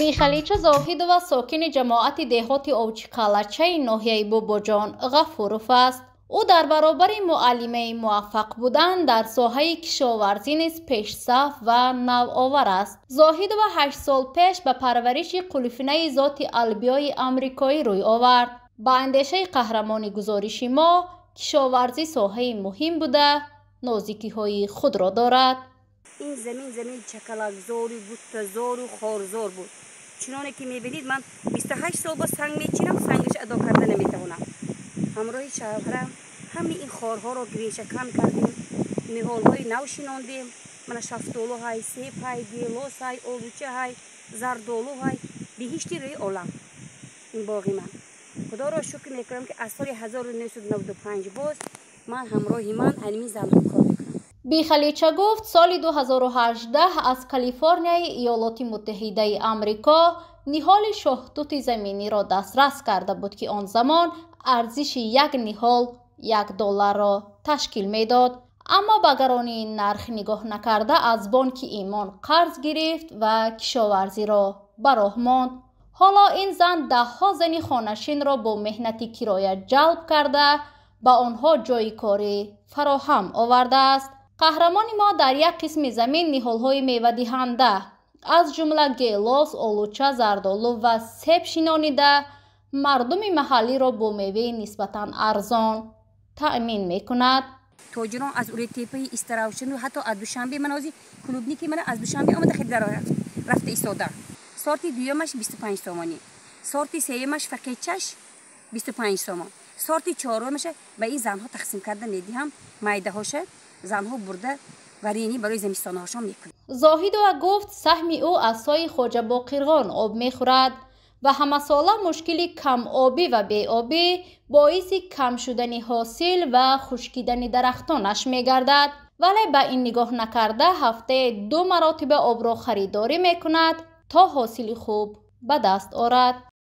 بیخلیچه زاهد و ساکن جماعت دهات اوچقلچه ناحیه باباجان غفورов است. او در برابر معلمه موفق بودن در ساحه کشاورزی نیز پیشصف و نوآور است. زاهد و 8 سال پیش به پرورش قلفینه ذات البیای آمریکایی روی آورد. با اندیشه قهرمانی گزارش ما، کشاورزی ساحه مهم بوده نازکی های خود را دارد. این زمین چکلک زاری بود، تزار و خارزار بود. چنانه که میبینید من 28 سال با سنگ میچینم، سنگش ادا کرده نمیتونم. همراه شوهرم همین این خارها را گریشه کم کردیم، نهالهای نو شناندیم. من شفتالو های، سیب های، گیلاس های، آلوچه های، زردالو های، بهشتی روی عالم این باغی من. خدا را شکر میکنم که از سال 1995 باز من همراه من علمی زن کار میکنم. بیخلیچه گفت سال 2018 از کالیفرنیای ایالات متحده آمریکا نهال شاهدوت زمینی را دسترس کرده بود که آن زمان ارزش یک نهال $1 را تشکیل میداد. اما به گرانی نرخ نگاه نکرده از بانک ایمان قرض گرفت و کشاورزی را به راه ماند. حالا این زن دهها زن خانشین را با مهنت کرایه جلب کرده به آنها جای کاری فراهم آورده است. قهرمان ما در یک قسم زمین نهال‌های میوه دهنده از جمله گیلاس، آلوچه، زردالو و سیب شنانیده مردم محلی را با میوه نسبتاً ارزان تأمین میکند. تاجران از اولی تیپی استراوشن و حتی از دوشنبه منازی کلوبنی که من از دوشنبه آمده خیلی در رفته ایستاده. سارتی دویمش 25 تومانی، سارتی سیمش فقیچش 25 تومان، سارتی چهارمش به این زنها تقسیم کرده میدیم. مایده هاشه زنها برده ورینی برای زمستان هاشون میکنه. زاهد و گفت سهم او از سای خواجه باقرخان آب میخورد و همه ساله مشکل کم آبی و بی آبی باعث کم شدن حاصل و خشکیدن درختانش میگردد. ولی به این نگاه نکرده هفته 2 مراتب آب را خریداری میکند تا حاصل خوب به دست آورد.